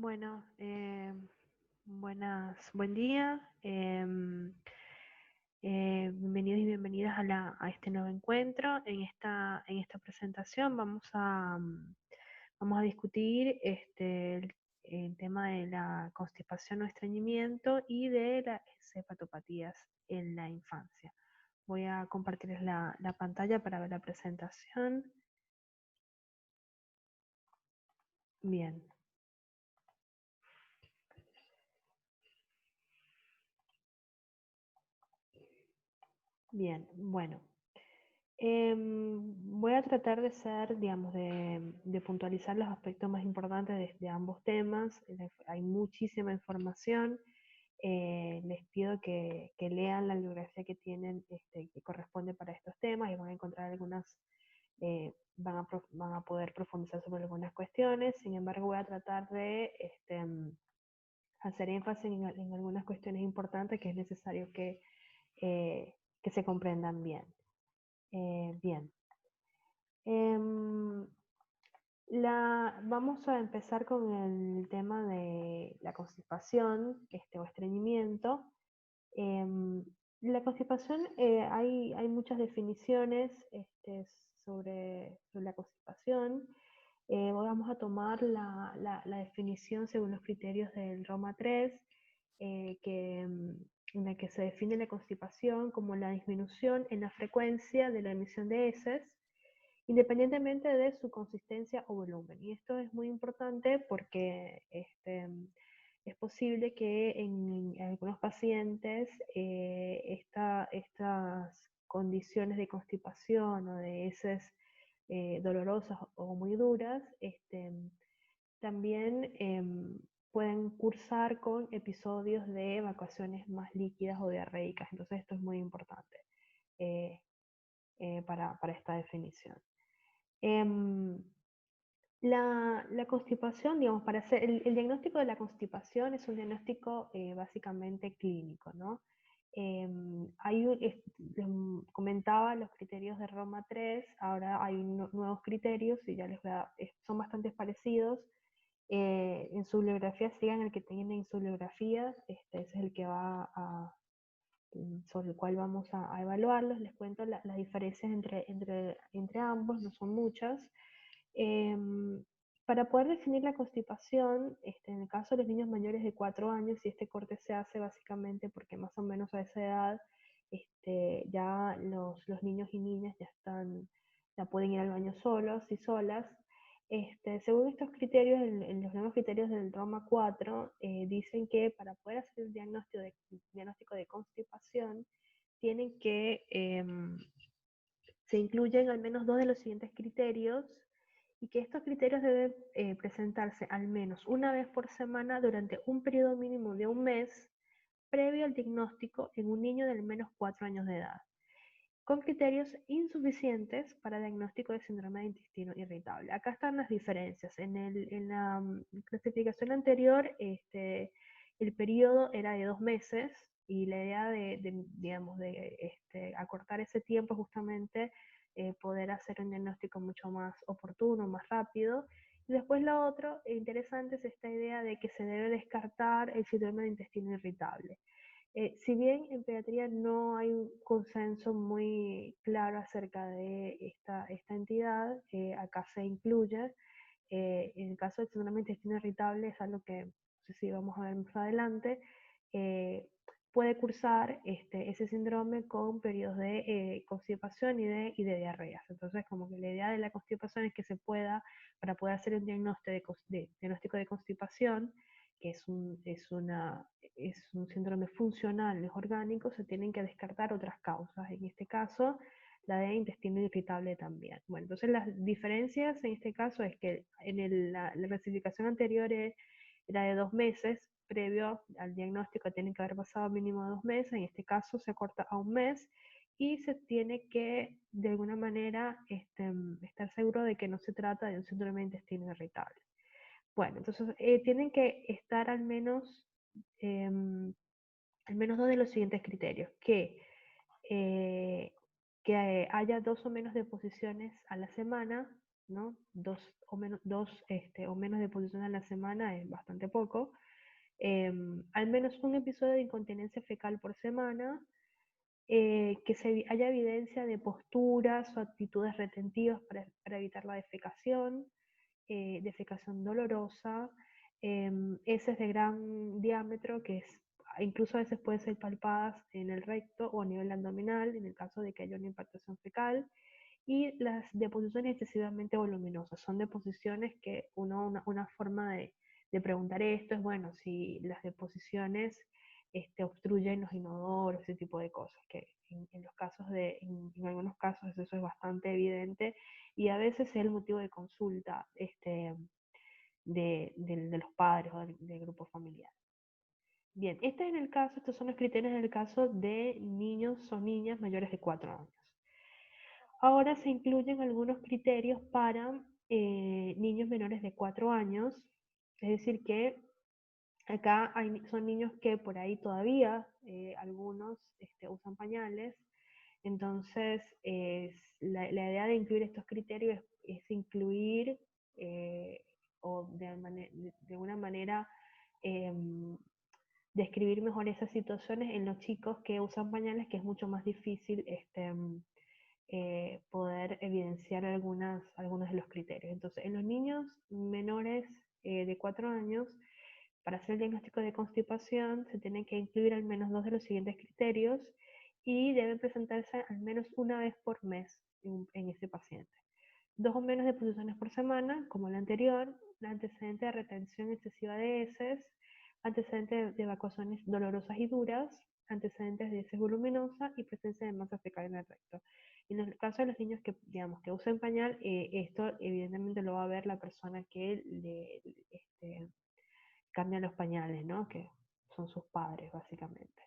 Bueno, buen día. Bienvenidos y bienvenidas a este nuevo encuentro. En esta presentación vamos a discutir el tema de la constipación o estreñimiento y de las hepatopatías en la infancia. Voy a compartirles la pantalla para ver la presentación. Bien, bien, bueno. Voy a tratar de ser, digamos, de puntualizar los aspectos más importantes de ambos temas. Hay muchísima información. Les pido que lean la bibliografía que tienen, que corresponde para estos temas, y van a encontrar van a poder profundizar sobre algunas cuestiones. Sin embargo, voy a tratar de hacer énfasis en algunas cuestiones importantes que es necesario que se comprendan bien. Bien. Em, Vamos a empezar con el tema de la constipación, o estreñimiento. Em, la constipación, hay muchas definiciones sobre la constipación. Vamos a tomar la definición según los criterios del Roma 3, en la que se define la constipación como la disminución en la frecuencia de la emisión de heces, independientemente de su consistencia o volumen. Y esto es muy importante porque es posible que en algunos pacientes estas condiciones de constipación o de heces dolorosas o muy duras también pueden cursar con episodios de evacuaciones más líquidas o diarreicas. Entonces esto es muy importante eh, para esta definición. Em, la constipación, digamos, para hacer el diagnóstico de la constipación es un diagnóstico básicamente clínico, ¿no? Comentaba los criterios de Roma 3, ahora hay nuevos criterios y ya son bastante parecidos. En su bibliografía sigan el que tienen en su bibliografía, ese es el que sobre el cual vamos a evaluarlos. Les cuento las diferencias entre ambos, no son muchas. Em, para poder definir la constipación, en el caso de los niños mayores de 4 años, y este corte se hace básicamente porque más o menos a esa edad ya los niños y niñas ya pueden ir al baño solos y solas. Según estos criterios, en los nuevos criterios del Roma 4, dicen que para poder hacer el diagnóstico de constipación, tienen que se incluyen al menos dos de los siguientes criterios, y que estos criterios deben presentarse al menos una vez por semana durante un periodo mínimo de un mes previo al diagnóstico en un niño de al menos 4 años de edad, con criterios insuficientes para diagnóstico de síndrome de intestino irritable. Acá están las diferencias. En la clasificación anterior, el periodo era de 2 meses, y la idea digamos, acortar ese tiempo justamente poder hacer un diagnóstico mucho más oportuno, más rápido. Y después lo otro interesante es esta idea de que se debe descartar el síndrome de intestino irritable. Si bien en pediatría no hay un consenso muy claro acerca de esta entidad, acá se incluye. En el caso del síndrome de intestino irritable es algo que no sé si vamos a ver más adelante. eh, Puede cursar ese síndrome con periodos de constipación y de diarreas. Entonces, como que la idea de la constipación es que para poder hacer un diagnóstico de constipación, que es un síndrome funcional, no es orgánico, se tienen que descartar otras causas. En este caso, la de intestino irritable también. Bueno, entonces las diferencias en este caso es que la clasificación anterior era de 2 meses, previo al diagnóstico tienen que haber pasado mínimo 2 meses, en este caso se acorta a un mes, y se tiene que de alguna manera estar seguro de que no se trata de un síndrome de intestino irritable. Bueno, entonces tienen que estar al menos dos de los siguientes criterios: eh, que haya 2 o menos deposiciones a la semana, ¿no? O menos deposiciones a la semana es bastante poco. Al menos un episodio de incontinencia fecal por semana, que haya evidencia de posturas o actitudes retentivas para evitar la defecación dolorosa, heces de gran diámetro incluso a veces pueden ser palpadas en el recto o a nivel abdominal en el caso de que haya una impactación fecal, y las deposiciones excesivamente voluminosas. Son deposiciones que una forma de preguntar esto es, bueno, si las deposiciones obstruyen los inodoros, ese tipo de cosas, que en algunos casos eso es bastante evidente y a veces es el motivo de consulta de los padres o del grupo familiar. Bien, estos son los criterios en el caso de niños o niñas mayores de 4 años. Ahora se incluyen algunos criterios para niños menores de 4 años, es decir, que acá son niños que por ahí todavía algunos usan pañales, entonces la idea de incluir estos criterios es incluir o de una manera describir mejor esas situaciones en los chicos que usan pañales, que es mucho más difícil poder evidenciar algunos de los criterios. Entonces, en los niños menores de 4 años, para hacer el diagnóstico de constipación, se tienen que incluir al menos 2 de los siguientes criterios y deben presentarse al menos una vez por mes en ese paciente. 2 o menos deposiciones por semana, como el anterior, antecedente de retención excesiva de heces, antecedentes de evacuaciones dolorosas y duras, antecedentes de heces voluminosa y presencia de masa fecal en el recto. En el caso de los niños que, digamos, que usan pañal, esto evidentemente lo va a ver la persona que cambia los pañales, ¿no? Que son sus padres, básicamente.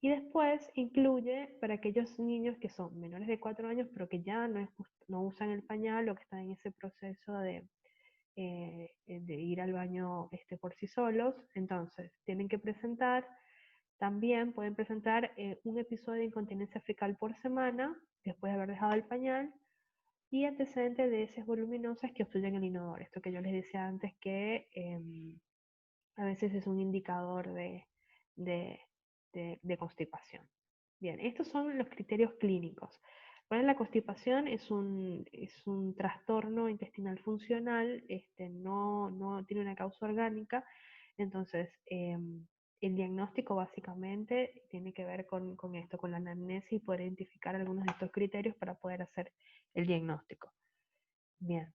Y después incluye para aquellos niños que son menores de 4 años, pero que ya no usan el pañal o que están en ese proceso de ir al baño por sí solos. Entonces, pueden presentar un episodio de incontinencia fecal por semana, después de haber dejado el pañal, y antecedentes de heces voluminosas que obstruyen el inodoro. Esto que yo les decía antes que a veces es un indicador de, de constipación. Bien, estos son los criterios clínicos. Bueno, la constipación es un trastorno intestinal funcional, no tiene una causa orgánica, entonces el diagnóstico básicamente tiene que ver con esto, con la anamnesis y poder identificar algunos de estos criterios para poder hacer el diagnóstico. Bien.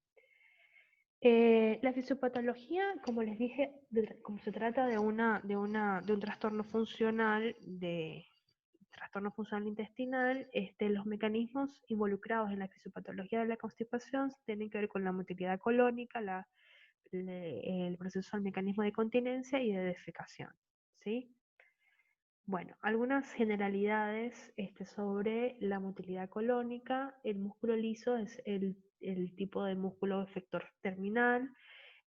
La fisiopatología, como les dije, como se trata de un trastorno funcional, intestinal, los mecanismos involucrados en la fisiopatología de la constipación tienen que ver con la motilidad colónica, el proceso del mecanismo de continencia y de defecación, ¿sí? Bueno, algunas generalidades sobre la motilidad colónica. El músculo liso es el tipo de músculo efector terminal.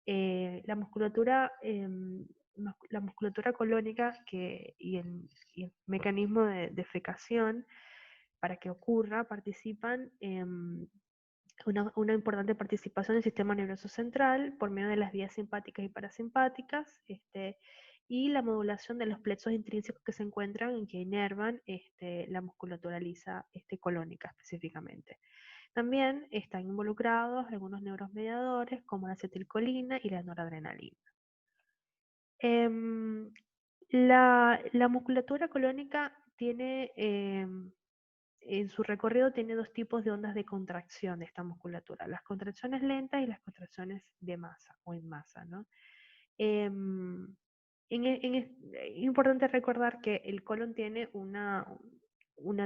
La musculatura colónica y el mecanismo de defecación para que ocurra participan una importante participación del sistema nervioso central por medio de las vías simpáticas y parasimpáticas, y la modulación de los plexos intrínsecos que se encuentran y que inervan la musculatura lisa colónica específicamente. También están involucrados algunos neurotransmisores como la acetilcolina y la noradrenalina. La musculatura colónica tiene en su recorrido tiene dos tipos de ondas de contracción de esta musculatura, las contracciones lentas y las contracciones de masa o en masa, ¿no? Es importante recordar que el colon tiene una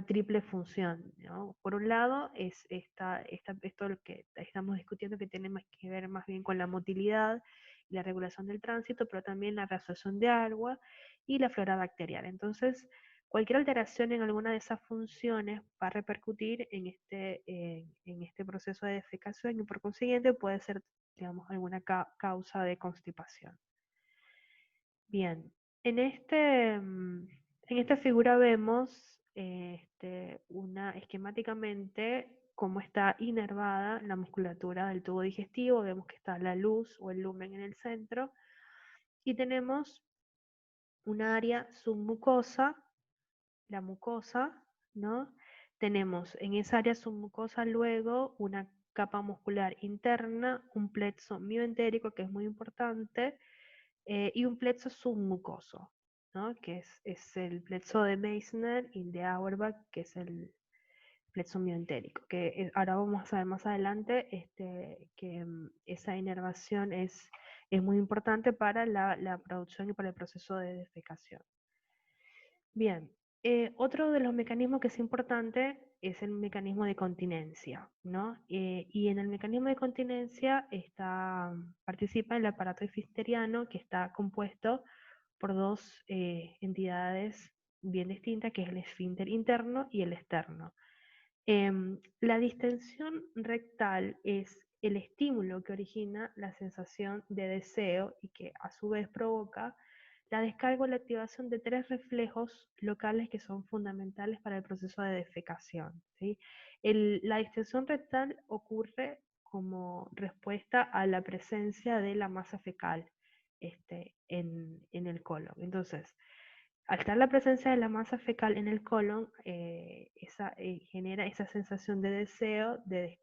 triple función, ¿no? Por un lado, es esto lo que estamos discutiendo, que tiene más que ver más bien con la motilidad y la regulación del tránsito, pero también la reabsorción de agua y la flora bacteriana. Entonces, cualquier alteración en alguna de esas funciones va a repercutir en este proceso de defecación y por consiguiente puede ser, digamos, alguna causa de constipación. Bien, en esta figura vemos esquemáticamente cómo está inervada la musculatura del tubo digestivo. Vemos que está la luz o el lumen en el centro y tenemos un área submucosa, la mucosa, ¿no? Tenemos en esa área submucosa luego una capa muscular interna, un plexo mioentérico que es muy importante, y un plexo submucoso, ¿no? Que es el plexo de Meissner y de Auerbach, que es el plexo mioentérico, que ahora vamos a ver más adelante que esa inervación es muy importante para la producción y para el proceso de defecación. Bien, otro de los mecanismos que es importante es el mecanismo de continencia, ¿no? Y en el mecanismo de continencia participa el aparato efisteriano, que está compuesto por dos entidades bien distintas, que es el esfínter interno y el externo. La distensión rectal es el estímulo que origina la sensación de deseo y que a su vez provoca la descarga o la activación de tres reflejos locales que son fundamentales para el proceso de defecación, ¿sí? La distensión rectal ocurre como respuesta a la presencia de la masa fecal en el colon. Entonces, al estar la presencia de la masa fecal en el colon, genera esa sensación de deseo, de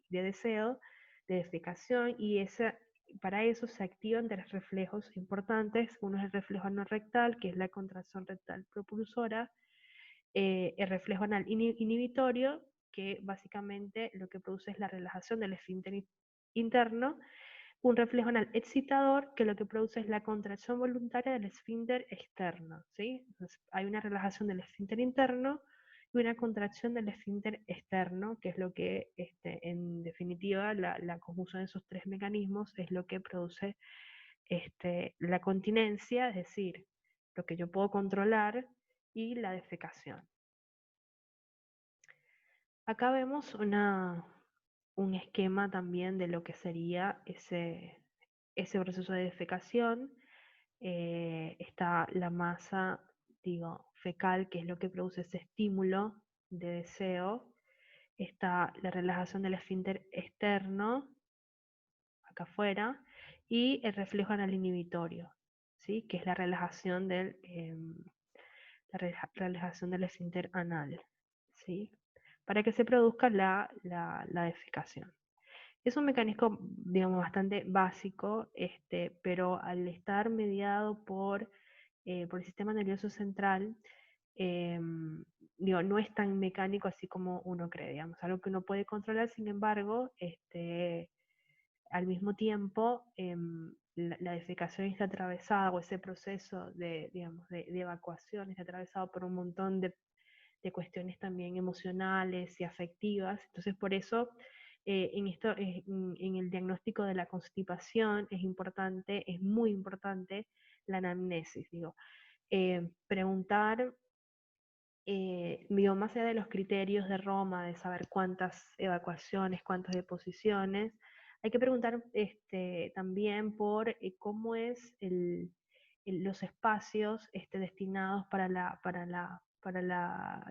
deseo, de defecación, y para eso se activan tres reflejos importantes. Uno es el reflejo anorrectal, que es la contracción rectal propulsora, el reflejo anal inhibitorio, que básicamente lo que produce es la relajación del esfínter interno, un reflejo anal excitador, que lo que produce es la contracción voluntaria del esfínter externo, ¿sí? Entonces, hay una relajación del esfínter interno y una contracción del esfínter externo, que es lo que, en definitiva, la conjunción de esos tres mecanismos es lo que produce la continencia, es decir, lo que yo puedo controlar, y la defecación. Acá vemos un esquema también de lo que sería ese proceso de defecación. Está la masa, digo, fecal, que es lo que produce ese estímulo de deseo. Está la relajación del esfínter externo, acá afuera, y el reflejo anal inhibitorio, ¿sí? Que es la relajación relajación del esfínter anal, ¿sí? Para que se produzca la defecación. Es un mecanismo, digamos, bastante básico, pero al estar mediado por el sistema nervioso central, digo, no es tan mecánico así como uno cree, digamos, algo que uno puede controlar. Sin embargo, al mismo tiempo, la defecación está atravesada, o ese proceso digamos, de evacuación está atravesado por un montón de cuestiones también emocionales y afectivas. Entonces, por eso, en el diagnóstico de la constipación es importante, es muy importante la anamnesis, digo. Preguntar, digo, más allá de los criterios de Roma, de saber cuántas evacuaciones, cuántas deposiciones, hay que preguntar también por cómo es los espacios destinados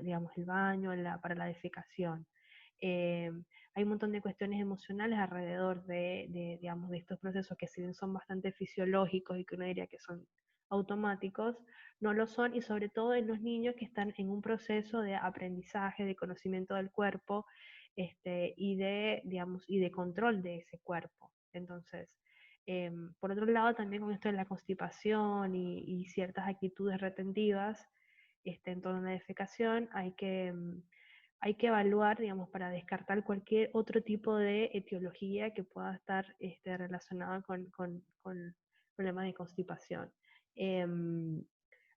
digamos, el baño, para la defecación. Eh, Hay un montón de cuestiones emocionales alrededor digamos, de estos procesos que, si bien son bastante fisiológicos y que uno diría que son automáticos, no lo son, y sobre todo en los niños que están en un proceso de aprendizaje, de conocimiento del cuerpo, digamos, y de control de ese cuerpo. Entonces, por otro lado, también con esto de la constipación y ciertas actitudes retentivas en torno a la defecación, hay que evaluar, digamos, para descartar cualquier otro tipo de etiología que pueda estar relacionada con problemas de constipación.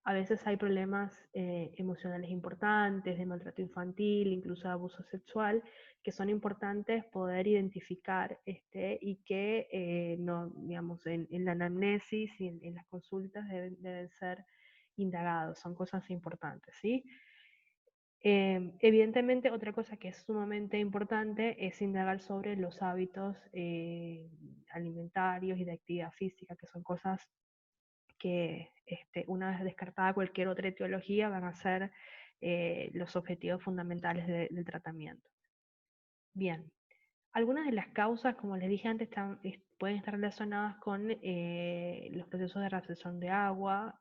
A veces hay problemas emocionales importantes, de maltrato infantil, incluso de abuso sexual, que son importantes poder identificar y que no, digamos, en la anamnesis y en las consultas deben ser indagados, son cosas importantes, ¿sí? Evidentemente, otra cosa que es sumamente importante es indagar sobre los hábitos alimentarios y de actividad física, que son cosas que una vez descartada cualquier otra etiología van a ser los objetivos fundamentales del tratamiento. Bien. Algunas de las causas, como les dije antes, pueden estar relacionadas con los procesos de reabsorción de agua,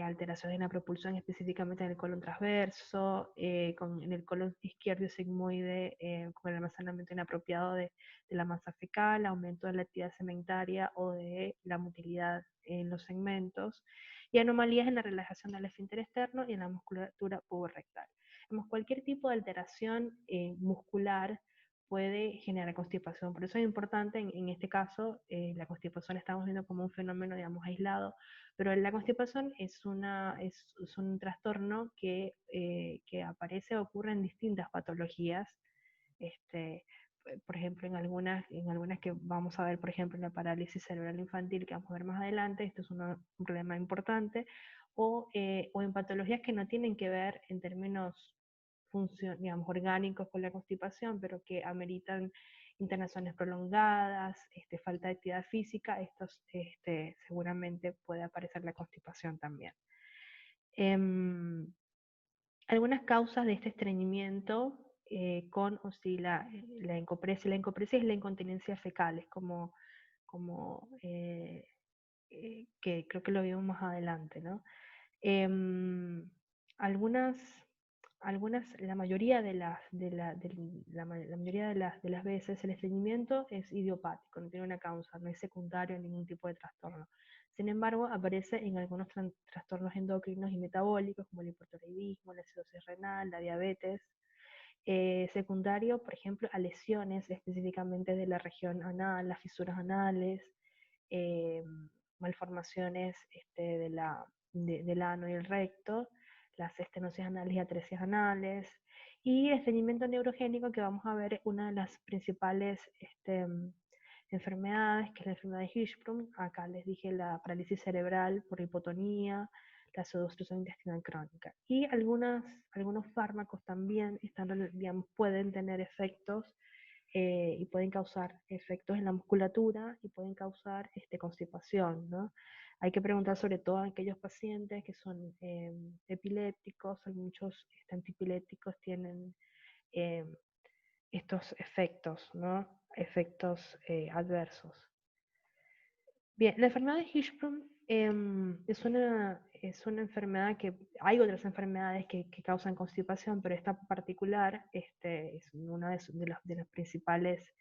alteraciones en la propulsión específicamente en el colon transverso, en el colon izquierdo sigmoide, con el almacenamiento inapropiado de la masa fecal, aumento de la actividad sementaria o de la motilidad en los segmentos, y anomalías en la relajación del esfínter externo y en la musculatura puborectal. Cualquier tipo de alteración muscular puede generar constipación. Por eso es importante, en este caso, la constipación estamos viendo como un fenómeno, digamos, aislado, pero la constipación es un trastorno que aparece o ocurre en distintas patologías. Este, por ejemplo, en algunas que vamos a ver, por ejemplo, en la parálisis cerebral infantil, que vamos a ver más adelante, esto es un problema importante, o en patologías que no tienen que ver en términos digamos, orgánicos con la constipación, pero que ameritan internaciones prolongadas, falta de actividad física, estos seguramente puede aparecer la constipación también. Em, Algunas causas de este estreñimiento con o si la encopresia. La encopresia es la incontinencia fecal, es como que creo que lo vimos más adelante, ¿no? Em, algunas, la mayoría la mayoría de las veces el estreñimiento es idiopático, no tiene una causa, no es secundario a ningún tipo de trastorno. Sin embargo, aparece en algunos trastornos endocrinos y metabólicos, como el hipotiroidismo, la cirrosis renal, la diabetes. Secundario, por ejemplo, a lesiones específicamente de la región anal, las fisuras anales, eh, malformaciones del ano y el recto, las estenosis anales y atresias anales, y estreñimiento neurogénico, que vamos a ver una de las principales enfermedades, que es la enfermedad de Hirschsprung. Acá les dije la parálisis cerebral por hipotonía, la pseudoobstrucción intestinal crónica. Y algunos fármacos también digamos, pueden tener efectos y pueden causar efectos en la musculatura y pueden causar constipación, ¿no? Hay que preguntar sobre todo a aquellos pacientes que son epilépticos, muchos antipilépticos tienen eh, estos efectos, ¿no? Efectos adversos. Bien, la enfermedad de Hirschsprung es una enfermedad que hay otras enfermedades que causan constipación, pero esta particular es uno de los principales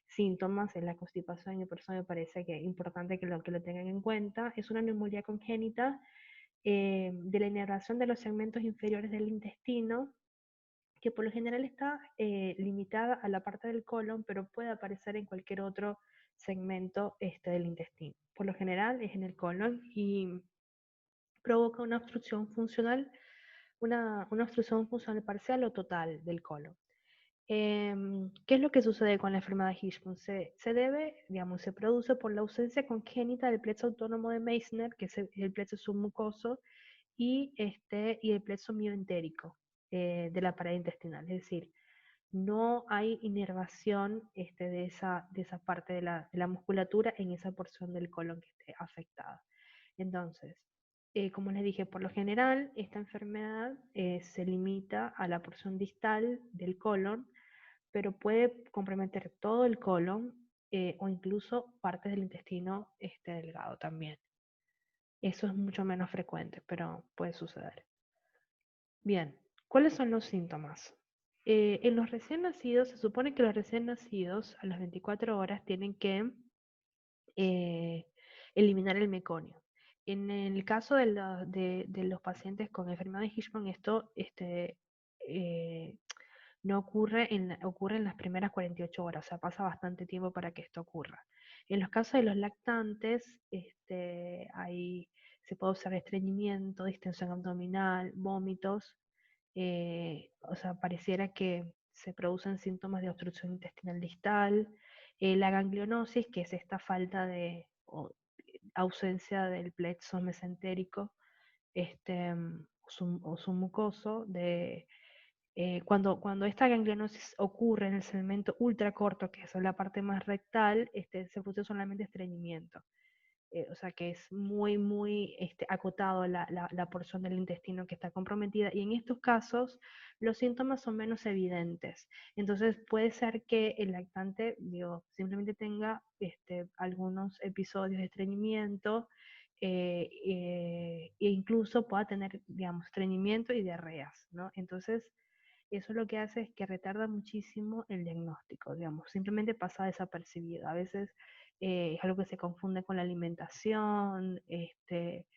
síntomas en la constipación, y por eso me parece que es importante que lo tengan en cuenta. Es una neumonía congénita de la inervación de los segmentos inferiores del intestino, que por lo general está limitada a la parte del colon, pero puede aparecer en cualquier otro segmento del intestino. Por lo general es en el colon y provoca una obstrucción funcional, una obstrucción funcional parcial o total del colon. ¿Qué es lo que sucede con la enfermedad de Hirschsprung? Se debe, digamos, se produce por la ausencia congénita del plexo autónomo de Meissner, que es el plexo submucoso, y el plexo mioentérico de la pared intestinal. Es decir, no hay inervación de esa parte de la musculatura en esa porción del colon que esté afectada. Entonces, como les dije, por lo general, esta enfermedad se limita a la porción distal del colon, pero puede comprometer todo el colon o incluso partes del intestino delgado también. Eso es mucho menos frecuente, pero puede suceder. Bien, ¿cuáles son los síntomas? En los recién nacidos, se supone que los recién nacidos a las 24 horas tienen que eh, eliminar el meconio. En el caso de los pacientes con enfermedad de Hirschsprung, esto eh, no ocurre en las primeras 48 horas, o sea, pasa bastante tiempo para que esto ocurra. En los casos de los lactantes, se puede observar estreñimiento, distensión abdominal, vómitos, o sea, pareciera que se producen síntomas de obstrucción intestinal distal, la ganglionosis, que es esta falta de o ausencia del plexo mesentérico o submucoso, cuando esta ganglionosis ocurre en el segmento ultracorto, que es la parte más rectal, se produce solamente estreñimiento. o sea que es muy acotado la porción del intestino que está comprometida, y en estos casos los síntomas son menos evidentes. Entonces puede ser que el lactante, digo, simplemente tenga algunos episodios de estreñimiento, e incluso pueda tener, digamos, estreñimiento y diarreas, ¿no? Entonces, eso lo que hace es que retarda muchísimo el diagnóstico, digamos, simplemente pasa desapercibido. A veces es algo que se confunde con la alimentación, sé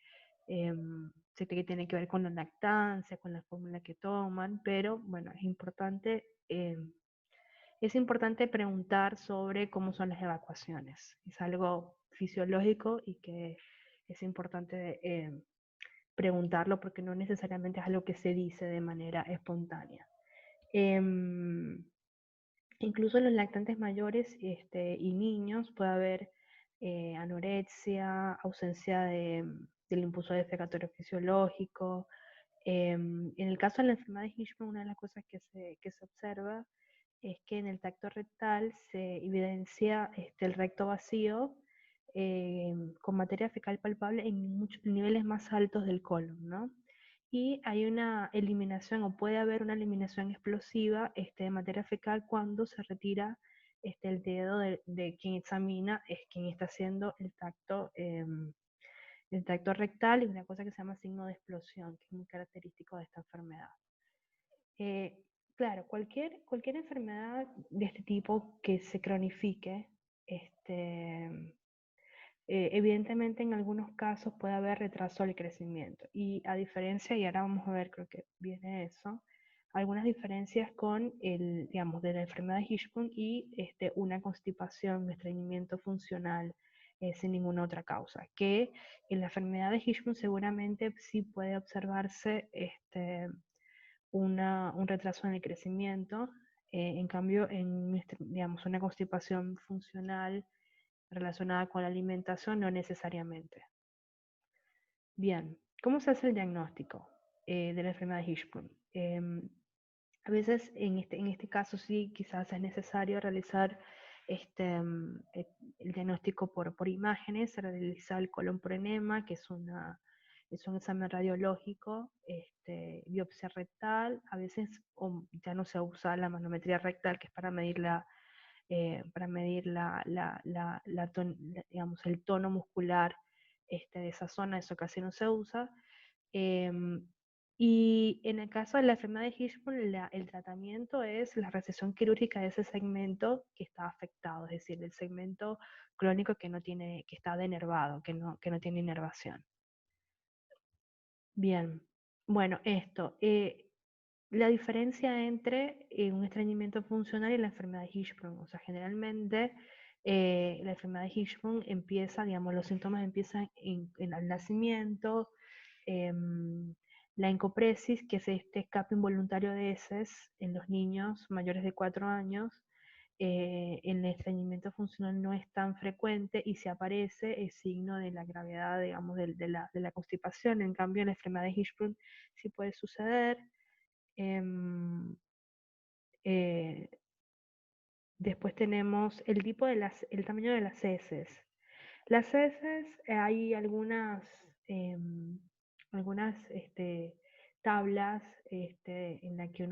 que tiene que ver con la lactancia, con la fórmula que toman, pero bueno, es importante preguntar sobre cómo son las evacuaciones. Es algo fisiológico y que es importante preguntarlo porque no necesariamente es algo que se dice de manera espontánea. Em, Incluso en los lactantes mayores y niños puede haber anorexia, ausencia del impulso defecatorio fisiológico. En el caso de la enfermedad de Hirschsprung, una de las cosas que se observa es que en el tacto rectal se evidencia el recto vacío con materia fecal palpable en muchos niveles más altos del colon, ¿no? Y hay una eliminación, o puede haber una eliminación explosiva de materia fecal cuando se retira el dedo de quien examina, es quien está haciendo el tacto rectal, y una cosa que se llama signo de explosión, que es muy característico de esta enfermedad. Eh, claro, cualquier enfermedad de este tipo que se cronifique, evidentemente en algunos casos puede haber retraso del crecimiento. Y a diferencia, y ahora vamos a ver, creo que viene eso, algunas diferencias con digamos, de la enfermedad de Hirschsprung y una constipación, un estreñimiento funcional sin ninguna otra causa. Que en la enfermedad de Hirschsprung seguramente sí puede observarse un retraso en el crecimiento. En cambio, digamos, una constipación funcional relacionada con la alimentación, no necesariamente. Bien, ¿cómo se hace el diagnóstico de la enfermedad de Hirschsprung? A veces en este caso sí, quizás es necesario realizar el diagnóstico por imágenes. Se realiza el colon por enema, que es un examen radiológico, biopsia rectal. A veces ya no se usa la manometría rectal, que es para medir digamos, el tono muscular de esa zona. Eso casi no se usa. Em, y en el caso de la enfermedad de Hirschsprung, el tratamiento es la resección quirúrgica de ese segmento que está afectado, es decir, el segmento crónico que está denervado, que no tiene inervación. Bien, bueno, la diferencia entre un estreñimiento funcional y la enfermedad de Hirschsprung. O sea, generalmente la enfermedad de Hirschsprung empieza, digamos, los síntomas empiezan en el nacimiento, em, la encopresis, que es este escape involuntario de heces en los niños mayores de 4 años. En el estreñimiento funcional no es tan frecuente, y si aparece es signo de la gravedad, digamos, de la constipación. En cambio, en la enfermedad de Hirschsprung sí puede suceder. Em, eh, Después tenemos el tamaño de las heces. Las heces, hay algunas tablas en las que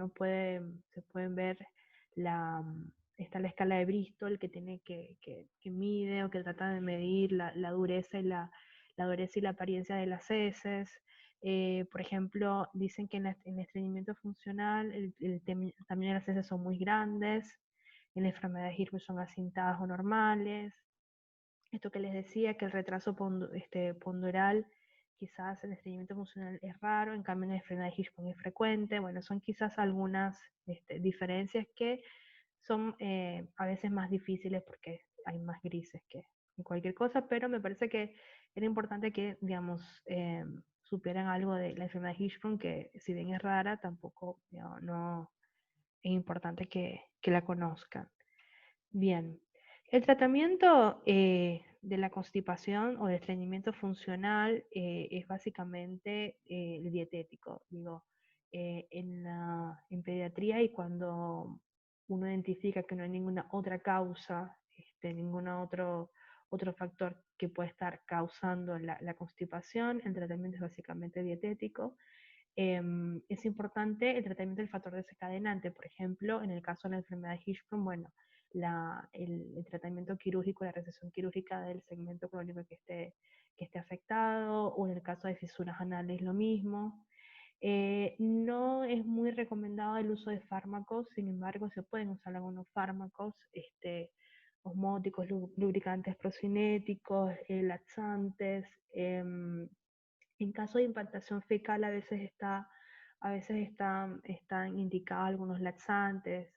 se pueden ver está la escala de Bristol, que mide o que trata de medir la dureza la dureza y la apariencia de las heces. Por ejemplo, dicen que en el estreñimiento funcional el tamaño de las heces son muy grandes, en la enfermedad de Hirschsprung son acintadas o normales. Esto que les decía, que el retraso ponderal quizás en el estreñimiento funcional es raro, en cambio en la enfermedad de Hirschsprung es frecuente. Bueno, son quizás algunas diferencias que son a veces más difíciles porque hay más grises que en cualquier cosa, pero me parece que era importante que, digamos, supieran algo de la enfermedad de Hirschsprung, que si bien es rara, tampoco, digamos, no es importante que la conozcan. Bien, el tratamiento de la constipación o de estreñimiento funcional es básicamente el dietético. Digo, en pediatría, y cuando uno identifica que no hay ninguna otra causa, ninguna otro factor que puede estar causando la constipación. El tratamiento es básicamente dietético. Es importante el tratamiento del factor desencadenante. Por ejemplo, en el caso de la enfermedad de Hirschsprung, bueno, el tratamiento quirúrgico, la recesión quirúrgica del segmento crónico que esté afectado, o en el caso de fisuras anales lo mismo. No es muy recomendado el uso de fármacos, sin embargo se pueden usar algunos fármacos, osmóticos, lubricantes procinéticos, laxantes. En caso de implantación fecal están indicados algunos laxantes,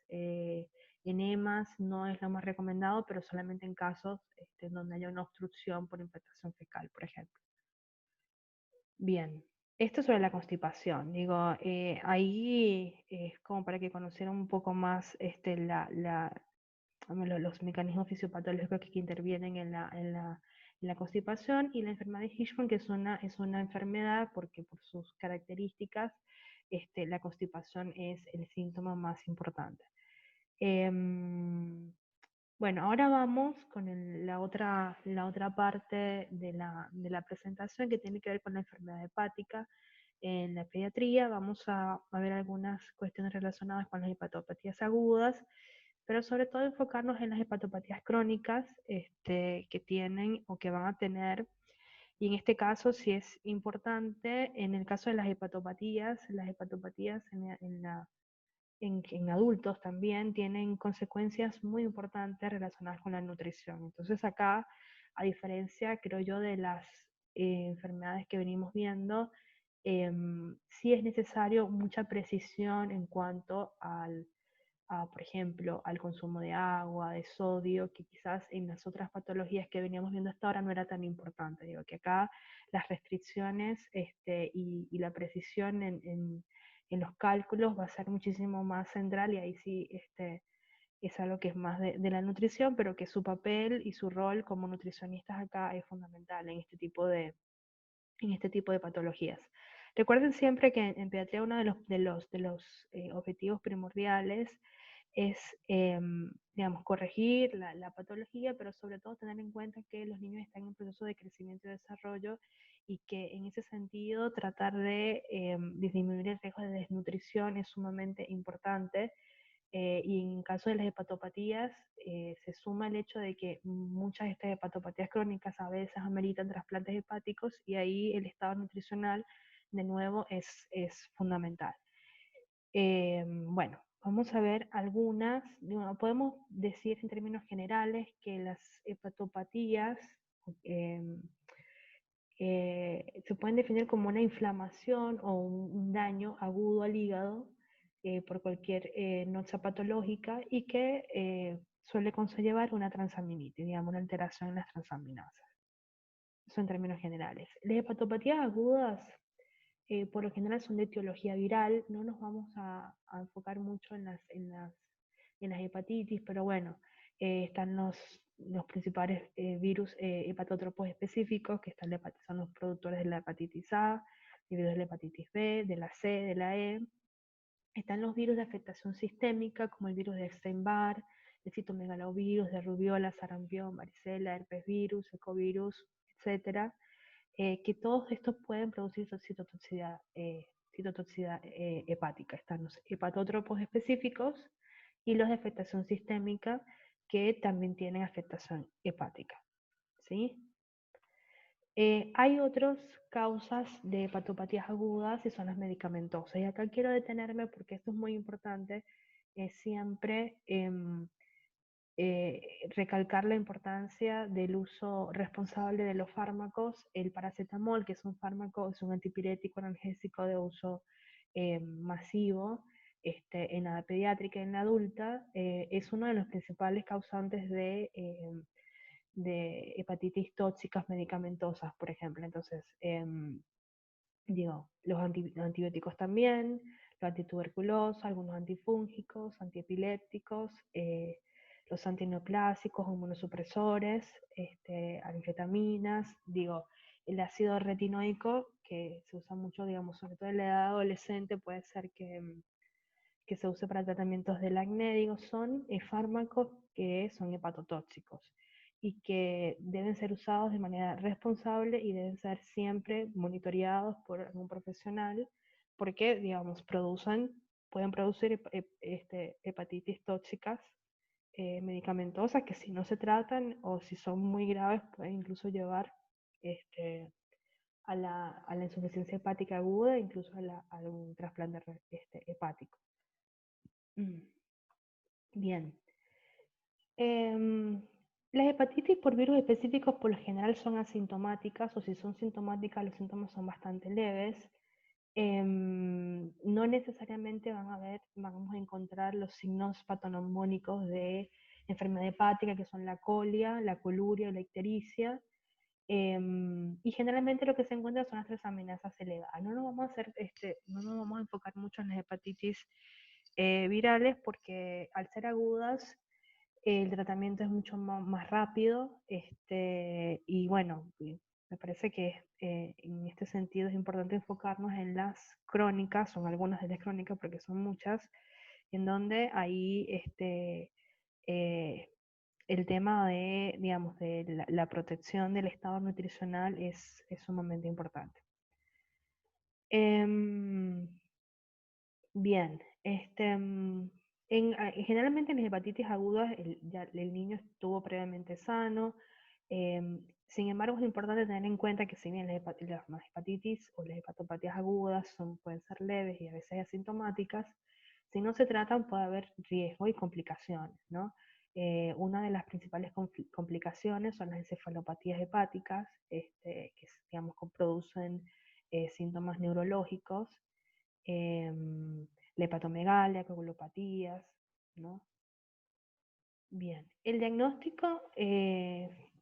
enemas no es lo más recomendado, pero solamente en casos donde haya una obstrucción por implantación fecal, por ejemplo. Bien, esto sobre la constipación. Digo, ahí es como para que conocieran un poco más los mecanismos fisiopatológicos que intervienen en la constipación, y la enfermedad de Hirschsprung, que es una enfermedad porque por sus características la constipación es el síntoma más importante. Bueno, ahora vamos con la otra parte de la presentación, que tiene que ver con la enfermedad hepática. En la pediatría vamos a ver algunas cuestiones relacionadas con las hepatopatías agudas, pero sobre todo enfocarnos en las hepatopatías crónicas que tienen o que van a tener. Y en este caso sí es importante, en el caso de las hepatopatías en adultos también tienen consecuencias muy importantes relacionadas con la nutrición. Entonces acá, a diferencia, creo yo, de las enfermedades que venimos viendo, sí es necesario mucha precisión en cuanto por ejemplo, al consumo de agua, de sodio, que quizás en las otras patologías que veníamos viendo hasta ahora no era tan importante. Digo que acá las restricciones y la precisión en los cálculos va a ser muchísimo más central, y ahí sí es algo que es más de la nutrición, pero que su papel y su rol como nutricionistas acá es fundamental en este tipo de patologías. Recuerden siempre que en pediatría uno de los objetivos primordiales es, digamos, corregir la patología, pero sobre todo tener en cuenta que los niños están en proceso de crecimiento y desarrollo, y que en ese sentido tratar de disminuir el riesgo de desnutrición es sumamente importante. Y en caso de las hepatopatías, se suma el hecho de que muchas de estas hepatopatías crónicas a veces ameritan trasplantes hepáticos, y ahí el estado nutricional, de nuevo, es fundamental. Bueno, vamos a ver algunas. Podemos decir en términos generales que las hepatopatías eh, se pueden definir como una inflamación o un daño agudo al hígado por cualquier noxa patológica, y que suele conllevar una transaminitis, digamos, una alteración en las transaminasas. Eso en términos generales. Las hepatopatías agudas por lo general son de etiología viral. No nos vamos a enfocar mucho en las hepatitis, pero bueno, están los principales virus hepatótropos específicos, que son los productores de la hepatitis A, el virus de la hepatitis B, de la C, de la E. Están los virus de afectación sistémica, como el virus de Epstein-Barr, el citomegalovirus, de rubiola, sarampión, varicela, herpes virus, ecovirus, etcétera, que todos estos pueden producir citotoxicidad hepática. Están los hepatótropos específicos y los de afectación sistémica, que también tienen afectación hepática. ¿Sí? Hay otras causas de hepatopatías agudas, y son las medicamentosas. Y acá quiero detenerme porque esto es muy importante. Siempre recalcar la importancia del uso responsable de los fármacos. El paracetamol, que es un fármaco, es un antipirético analgésico de uso masivo en la pediátrica y en la adulta, es uno de los principales causantes de hepatitis tóxicas medicamentosas, por ejemplo. Entonces, digo, los antibióticos también, los antituberculosos, algunos antifúngicos, antiepilépticos, los antineoplásicos, inmunosupresores, anfetaminas, digo, el ácido retinoico, que se usa mucho, digamos, sobre todo en la edad adolescente, puede ser que se use para tratamientos del acné. Digo, son fármacos que son hepatotóxicos. y que deben ser usados de manera responsable y deben ser siempre monitoreados por algún profesional porque, digamos, pueden producir hepatitis tóxicas medicamentosas que si no se tratan o si son muy graves pueden incluso llevar este, a la insuficiencia hepática aguda, incluso a un trasplante hepático. Bien. Em, las hepatitis por virus específicos por lo general son asintomáticas o si son sintomáticas los síntomas son bastante leves. No necesariamente vamos a encontrar los signos patognomónicos de enfermedad hepática que son la colia, la coluria o la ictericia. Y generalmente lo que se encuentra son las transaminasas elevadas. No nos vamos a enfocar mucho en las hepatitis virales porque al ser agudas el tratamiento es mucho más rápido y bueno, me parece que en este sentido es importante enfocarnos en las crónicas, son algunas de las crónicas porque son muchas, en donde ahí eh, el tema de, digamos, de la protección del estado nutricional es sumamente importante. Em, Bien, generalmente en las hepatitis agudas ya el niño estuvo previamente sano. Sin embargo, es importante tener en cuenta que si bien las hepatitis o las hepatopatías agudas pueden ser leves y a veces asintomáticas, si no se tratan puede haber riesgo y complicaciones, ¿no? Una de las principales complicaciones son las encefalopatías hepáticas, que digamos, producen síntomas neurológicos, la hepatomegalia, coagulopatías, ¿no? Bien, el diagnóstico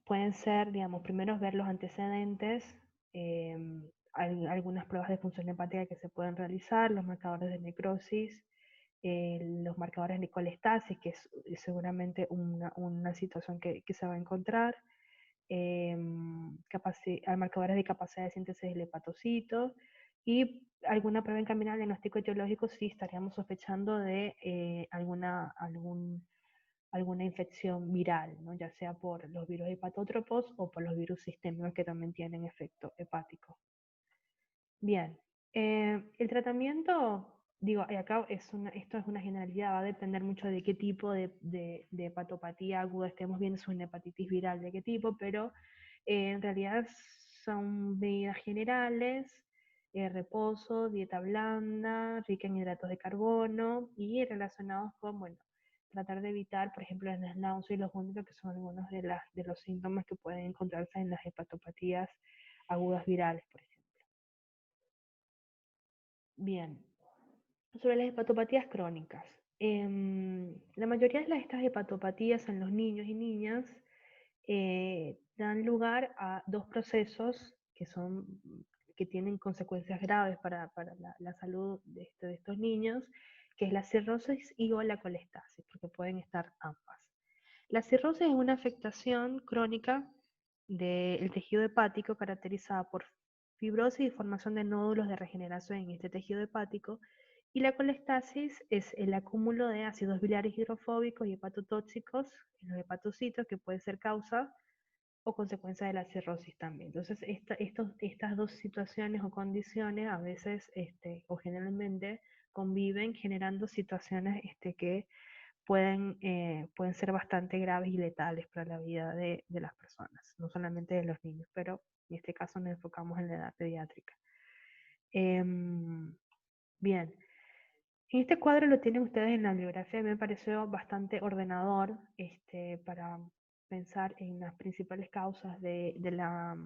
pueden ser, digamos, primero ver los antecedentes, hay algunas pruebas de función hepática que se pueden realizar, los marcadores de necrosis, los marcadores de colestasis, que es seguramente una situación que se va a encontrar, marcadores de capacidad de síntesis del hepatocito y alguna prueba encaminada al diagnóstico etiológico si estaríamos sospechando de alguna infección viral, ¿no? Ya sea por los virus hepatótropos o por los virus sistémicos que también tienen efecto hepático. Bien, el tratamiento, digo, acá esto es una generalidad, va a depender mucho de qué tipo de hepatopatía aguda estemos viendo, es una hepatitis viral de qué tipo, pero en realidad son medidas generales, reposo, dieta blanda, rica en hidratos de carbono y relacionados con, bueno, tratar de evitar, por ejemplo, las náuseas y los vómitos, que son algunos de los síntomas que pueden encontrarse en las hepatopatías agudas virales, por ejemplo. Bien, sobre las hepatopatías crónicas. La mayoría de estas hepatopatías en los niños y niñas dan lugar a dos procesos que tienen consecuencias graves para la salud de estos niños, que es la cirrosis y o la colestasis, porque pueden estar ambas. La cirrosis es una afectación crónica del tejido hepático caracterizada por fibrosis y formación de nódulos de regeneración en este tejido hepático, y la colestasis es el acúmulo de ácidos biliares hidrofóbicos y hepatotóxicos en los hepatocitos que puede ser causa o consecuencia de la cirrosis también. Entonces, estas dos situaciones o condiciones a veces o generalmente conviven generando situaciones que pueden ser bastante graves y letales para la vida de las personas, no solamente de los niños, pero en este caso nos enfocamos en la edad pediátrica. Bien, en este cuadro lo tienen ustedes en la bibliografía, me pareció bastante ordenador para pensar en las principales causas de las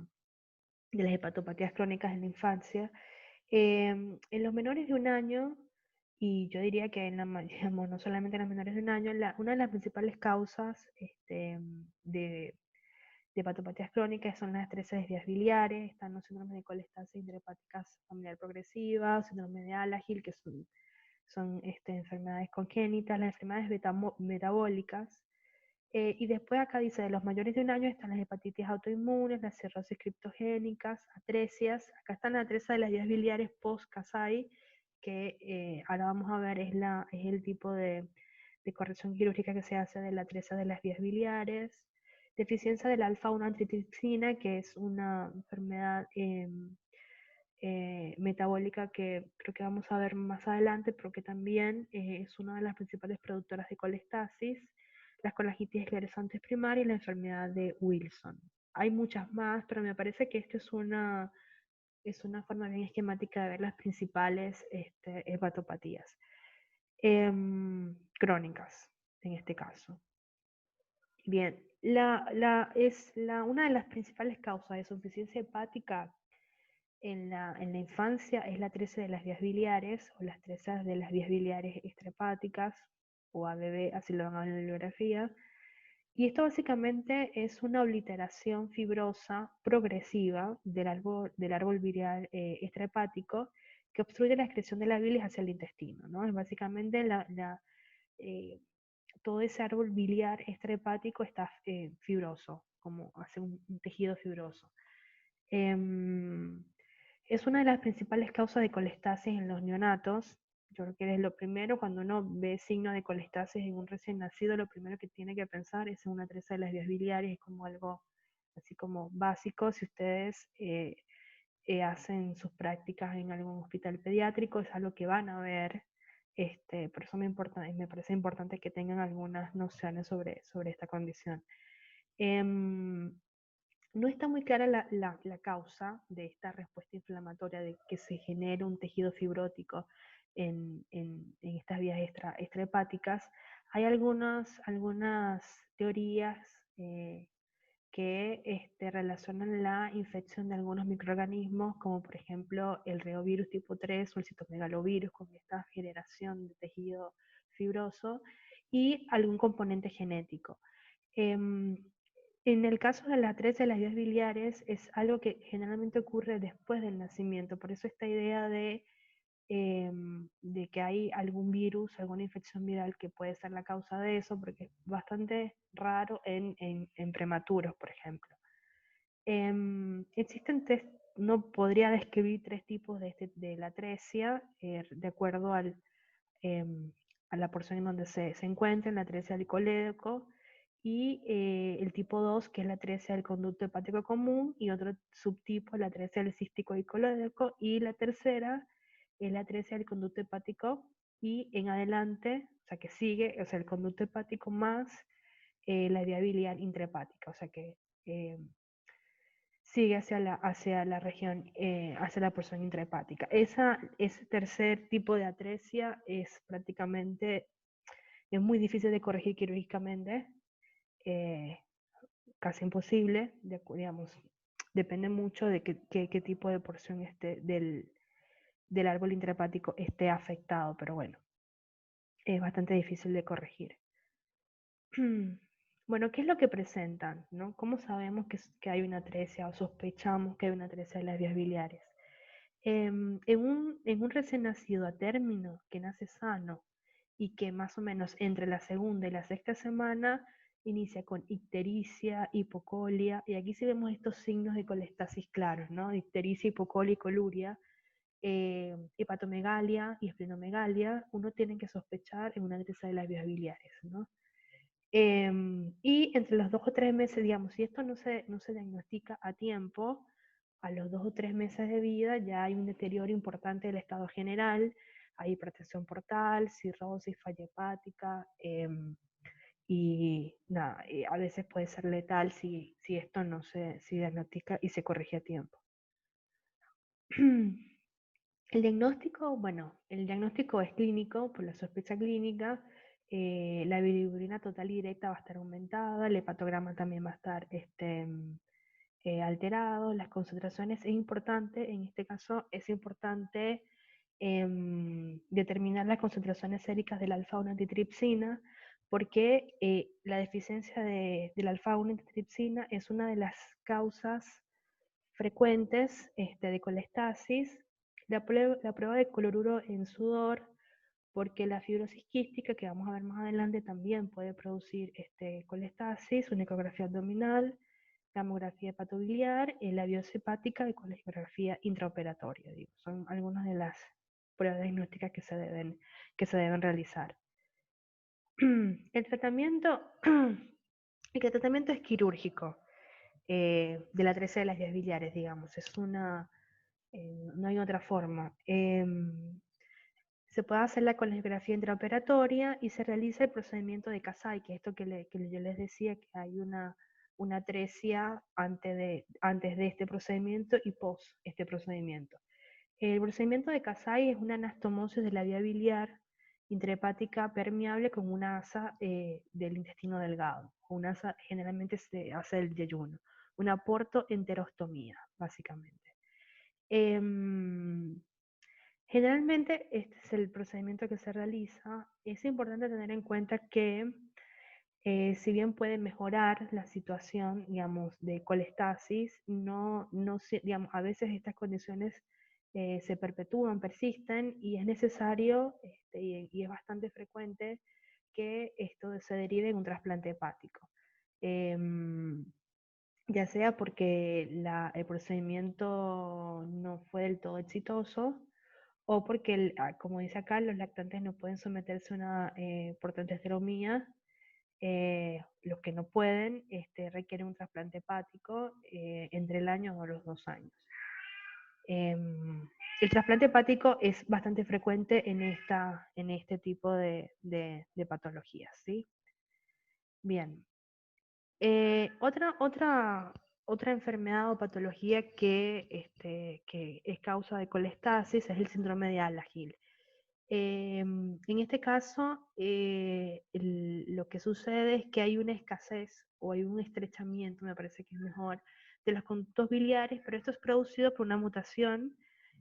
hepatopatías crónicas en la infancia. En los menores de un año, y yo diría que digamos, no solamente en los menores de un año, una de las principales causas de hepatopatías crónicas son las 13 desvías biliares, están los síndromes de colestasis intrahepáticas familiar progresiva, síndrome de Alagil, que son enfermedades congénitas, las enfermedades metabólicas. Y después acá dice, de los mayores de un año están las hepatitis autoinmunes, las cirrosis criptogénicas, atresias. Acá están las atresia de las vías biliares post-Kasai, que ahora vamos a ver es el tipo de corrección quirúrgica que se hace de la atresia de las vías biliares. deficiencia de la alfa-1 antitripsina, que es una enfermedad metabólica que creo que vamos a ver más adelante, pero que también es una de las principales productoras de colestasis, las colangitis esclerosante primaria y la enfermedad de Wilson. Hay muchas más, pero me parece que esta es una forma bien esquemática de ver las principales hepatopatías crónicas, en este caso. Bien, una de las principales causas de insuficiencia hepática en la infancia es la atresia de las vías biliares o las atresia de las vías biliares extrahepáticas o ABB, así lo van a ver en la bibliografía. Y esto básicamente es una obliteración fibrosa progresiva del árbol biliar extrahepático que obstruye la excreción de la bilis hacia el intestino, ¿no? Es básicamente eh, todo ese árbol biliar extrahepático está fibroso, como hace un tejido fibroso. Em, es una de las principales causas de colestasis en los neonatos. Yo creo que es lo primero, cuando uno ve signos de colestasis en un recién nacido, lo primero que tiene que pensar es en una atresia de las vías biliares, es como algo así como básico. Si ustedes hacen sus prácticas en algún hospital pediátrico, es algo que van a ver. Por eso me parece importante que tengan algunas nociones sobre esta condición. Em, no está muy clara la causa de esta respuesta inflamatoria, de que se genere un tejido fibrótico en estas vías extrahepáticas. Hay algunas teorías que relacionan la infección de algunos microorganismos, como por ejemplo el reovirus tipo 3 o el citomegalovirus, con esta generación de tejido fibroso, y algún componente genético. En el caso de la atresia de las vías biliares es algo que generalmente ocurre después del nacimiento, por eso esta idea de que hay algún virus, alguna infección viral que puede ser la causa de eso, porque es bastante raro en prematuros, por ejemplo. Existen no podría describir tres tipos de la atresia, de acuerdo a la porción en donde se encuentra, la atresia del colédoco, y el tipo 2, que es la atresia del conducto hepático común, y otro subtipo, la atresia del cístico y colédoco, y la tercera es la atresia del conducto hepático, y en adelante, o sea que sigue, o sea, el conducto hepático más la vía biliar intrahepática, o sea que sigue hacia la región, hacia la porción intrahepática. Ese tercer tipo de atresia es prácticamente, es muy difícil de corregir quirúrgicamente, eh, casi imposible, digamos, depende mucho de qué tipo de porción del árbol intrahepático esté afectado, pero bueno, es bastante difícil de corregir. Bueno, ¿qué es lo que presentan? ¿No? ¿Cómo sabemos que hay una atresia o sospechamos que hay una atresia de las vías biliares? En un recién nacido a término que nace sano y que más o menos entre la segunda y la sexta semana inicia con ictericia, hipocolia, y aquí sí vemos estos signos de colestasis claros, ¿no? Ictericia, hipocolia y coluria, hepatomegalia y esplenomegalia, uno tiene que sospechar en una atresia de las vías biliares, ¿no? Y entre los 2 o 3 meses, digamos, si esto no se diagnostica a tiempo, a los 2 o 3 meses de vida ya hay un deterioro importante del estado general, hay hipertensión portal, cirrosis, falla hepática, y nada, a veces puede ser letal si esto no se diagnostica y se corrige a tiempo. El diagnóstico, bueno, el diagnóstico es clínico, por la sospecha clínica, la bilirrubina total y directa va a estar aumentada, el hepatograma también va a estar alterado, las concentraciones es importante, en este caso es importante determinar las concentraciones séricas del alfa-1 antitripsina, porque la deficiencia del alfa-1 antitripsina es una de las causas frecuentes de colestasis. La prueba de cloruro en sudor, porque la fibrosis quística, que vamos a ver más adelante, también puede producir colestasis, una ecografía abdominal, gamografía hepatobiliar, la biopsia hepática y colegiografía intraoperatoria. Digo, son algunas de las pruebas diagnósticas que se deben realizar. El tratamiento y que el tratamiento es quirúrgico de la atresia de las vías biliares, digamos. No hay otra forma. Se puede hacer la coloscopia intraoperatoria y se realiza el procedimiento de Kasai, que es esto que yo les decía, que hay una atresia antes de este procedimiento y post este procedimiento. El procedimiento de Kasai es una anastomosis de la vía biliar intrahepática permeable con una asa del intestino delgado. Una asa generalmente se hace del yeyuno. Una portoenterostomía, básicamente. Em, Generalmente este es el procedimiento que se realiza. Es importante tener en cuenta que si bien puede mejorar la situación, digamos, de colestasis, digamos, a veces estas condiciones se perpetúan, persisten y es necesario y es bastante frecuente que esto se derive en un trasplante hepático. Em, ya sea porque el procedimiento no fue del todo exitoso o porque, como dice acá, los lactantes no pueden someterse a una portoenterotomía. Los que no pueden requieren un trasplante hepático entre el año o los 2 años. El trasplante hepático es bastante frecuente en este tipo de patologías, ¿sí? Bien. Otra enfermedad o patología que es causa de colestasis es el síndrome de Alagil. En este caso, lo que sucede es que hay una escasez o hay un estrechamiento, me parece que es mejor, de los conductos biliares, pero esto es producido por una mutación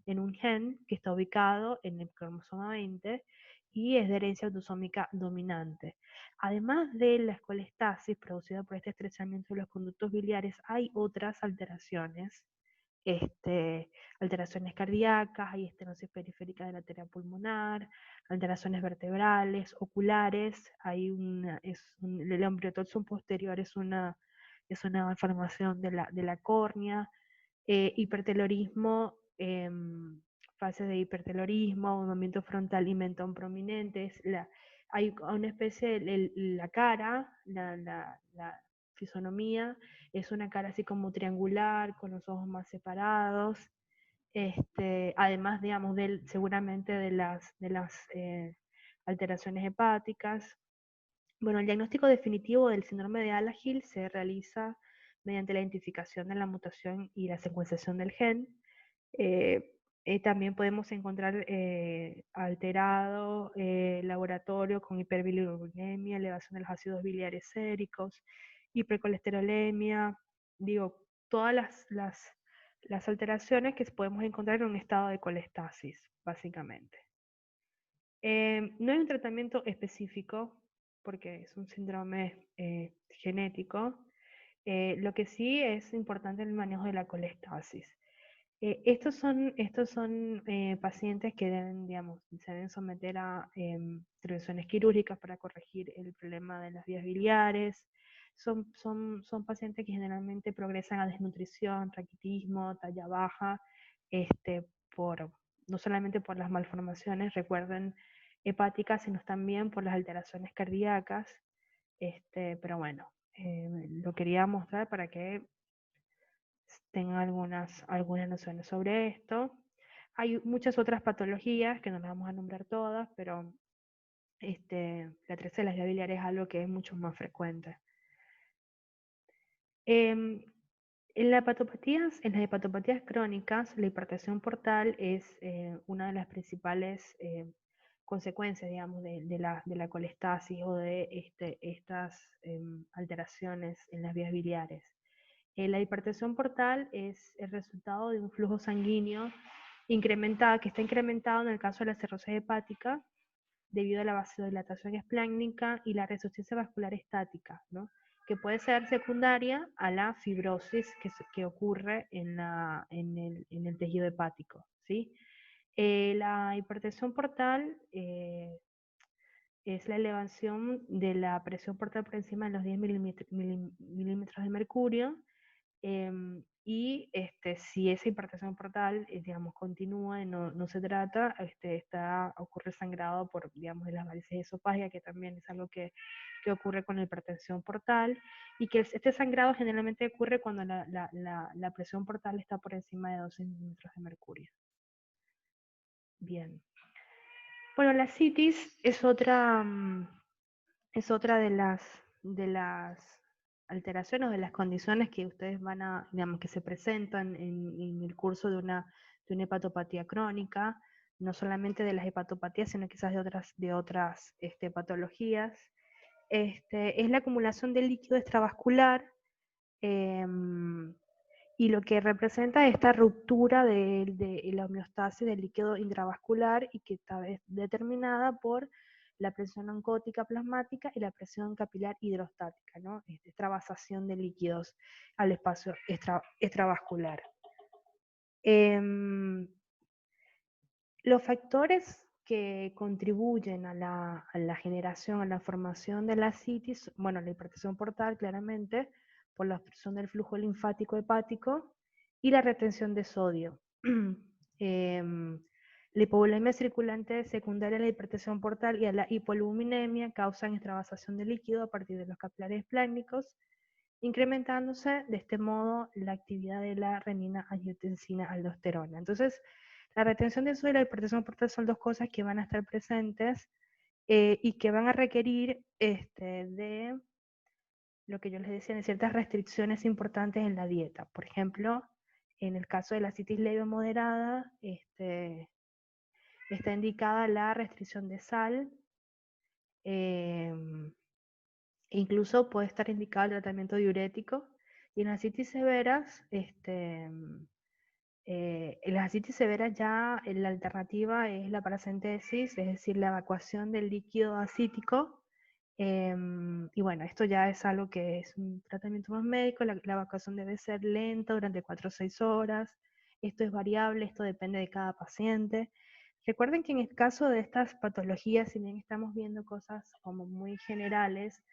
en un gen que está ubicado en el cromosoma 20 y es de herencia autosómica dominante. Además de la escolestasis producida por este estrechamiento de los conductos biliares, hay otras alteraciones, este, alteraciones cardíacas, hay estenosis periférica de la arteria pulmonar, alteraciones vertebrales, oculares, el embriotoxo posterior es una malformación de la córnea, hipertelorismo, fases de hipertelorismo, movimiento frontal y mentón prominentes, hay una especie de la cara, la fisonomía, es una cara así como triangular, con los ojos más separados, además, digamos, seguramente de las alteraciones hepáticas. Bueno, el diagnóstico definitivo del síndrome de Alagil se realiza mediante la identificación de la mutación y la secuenciación del gen. Eh, También podemos encontrar alterado laboratorio con hiperbilirubinemia, elevación de los ácidos biliares séricos, hipercolesterolemia, digo, todas las alteraciones que podemos encontrar en un estado de colestasis, básicamente. No hay un tratamiento específico porque es un síndrome genético. Lo que sí es importante el manejo de la colestasis. Estos son pacientes que deben, digamos, se deben someter a intervenciones quirúrgicas para corregir el problema de las vías biliares. Son pacientes que generalmente progresan a desnutrición, raquitismo, talla baja, este, por, no solamente por las malformaciones, recuerden, hepáticas, sino también por las alteraciones cardíacas. Pero bueno, lo quería mostrar para que tengan algunas nociones sobre esto. Hay muchas otras patologías que no las vamos a nombrar todas, pero la atresia de las vías biliares es algo que es mucho más frecuente. En las hepatopatías crónicas, la hipertensión portal es una de las principales consecuencias, digamos, de la colestasis o de estas alteraciones en las vías biliares. La hipertensión portal es el resultado de un flujo sanguíneo que está incrementado en el caso de la cirrosis hepática debido a la vasodilatación espláncnica y la resistencia vascular estática, ¿no? Que puede ser secundaria a la fibrosis que ocurre en el tejido hepático, ¿sí? La hipertensión portal es la elevación de la presión portal por encima de los 10 milímetros de mercurio, y si esa hipertensión portal, digamos, continúa y no se trata, ocurre sangrado por, digamos, de las varices esofágicas, que también es algo que ocurre con la hipertensión portal, y que este sangrado generalmente ocurre cuando la presión portal está por encima de 12 milímetros de mercurio. Bien. Bueno, la citis es otra de las alteraciones o de las condiciones que ustedes van a, digamos, que se presentan en el curso de una hepatopatía crónica, no solamente de las hepatopatías, sino quizás de otras patologías. Es la acumulación de líquido extravascular, y lo que representa esta ruptura de la homeostasis del líquido intravascular, y que está determinada por la presión oncótica plasmática y la presión capilar hidrostática, ¿no? Esta vasación de líquidos al espacio extravascular. Los factores que contribuyen a la generación, a la formación de la citis, bueno, la hipertensión portal claramente, por la obstrucción del flujo linfático hepático y la retención de sodio. La hipovolemia circulante secundaria a la hipertensión portal y a la hipoalbuminemia causan extravasación de líquido a partir de los capilares plásmicos, incrementándose de este modo la actividad de la renina-angiotensina-aldosterona. Entonces, la retención de sodio y la hipertensión portal son dos cosas que van a estar presentes y que van a requerir de lo que yo les decía, de ciertas restricciones importantes en la dieta. Por ejemplo, en el caso de la citis leve o moderada, está indicada la restricción de sal, incluso puede estar indicado el tratamiento diurético, y en las citis severas, en las citis severas ya la alternativa es la paracentesis, es decir, la evacuación del líquido acítico. Y bueno, esto ya es algo que es un tratamiento más médico. La evacuación debe ser lenta durante 4 o 6 horas. Esto es variable, esto depende de cada paciente. Recuerden que en el caso de estas patologías, si bien estamos viendo cosas como muy generales,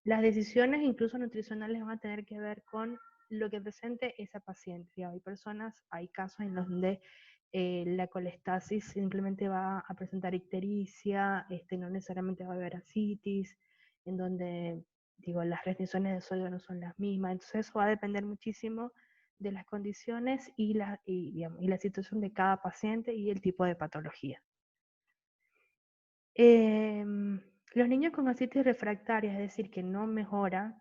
las decisiones incluso nutricionales van a tener que ver con lo que presente esa paciente. Hay casos en los donde la colestasis simplemente va a presentar ictericia, no necesariamente va a haber ascitis, en donde las restricciones de sodio no son las mismas. Entonces eso va a depender muchísimo de las condiciones y la situación de cada paciente y el tipo de patología. Los niños con ascitis refractaria, es decir, que no mejora,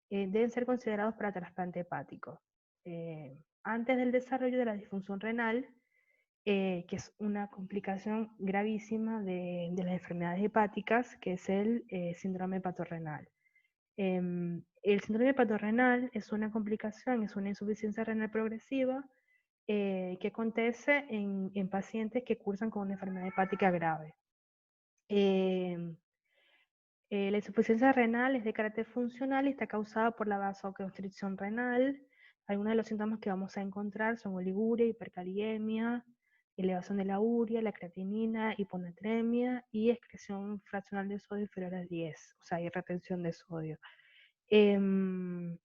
deben ser considerados para trasplante hepático. Antes del desarrollo de la disfunción renal, que es una complicación gravísima de las enfermedades hepáticas, que es el síndrome hepatorrenal. El síndrome hepatorrenal es una complicación, es una insuficiencia renal progresiva que acontece en pacientes que cursan con una enfermedad hepática grave. La insuficiencia renal es de carácter funcional y está causada por la vasoconstricción renal. Algunos de los síntomas que vamos a encontrar son oliguria, hipercaliemia, elevación de la urea, la creatinina, hiponatremia y excreción fraccional de sodio inferior a 10, o sea, hay retención de sodio. La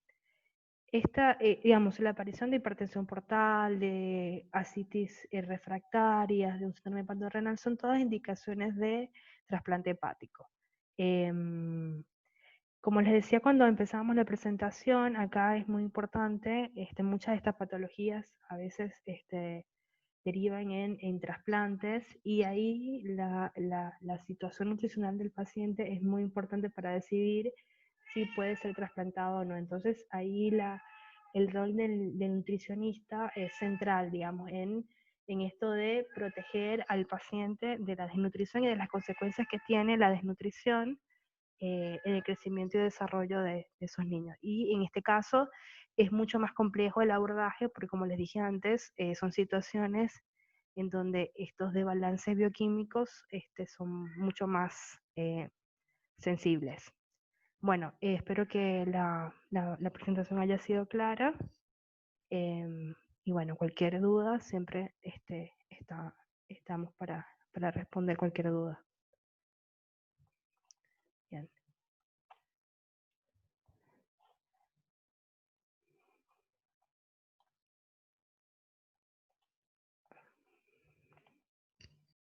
aparición de hipertensión portal, de ascitis refractarias, de un síndrome hepatorenal, son todas indicaciones de trasplante hepático. Como les decía cuando empezamos la presentación, acá es muy importante, muchas de estas patologías a veces derivan en trasplantes, y ahí la situación nutricional del paciente es muy importante para decidir si puede ser trasplantado o no. Entonces ahí el rol del nutricionista es central, digamos, en esto de proteger al paciente de la desnutrición y de las consecuencias que tiene la desnutrición en el crecimiento y desarrollo de esos niños. Y en este caso es mucho más complejo el abordaje, porque como les dije antes, son situaciones en donde estos desbalances bioquímicos son mucho más sensibles. Bueno, espero que la presentación haya sido clara. Y bueno, cualquier duda, siempre estamos para responder cualquier duda. Bien.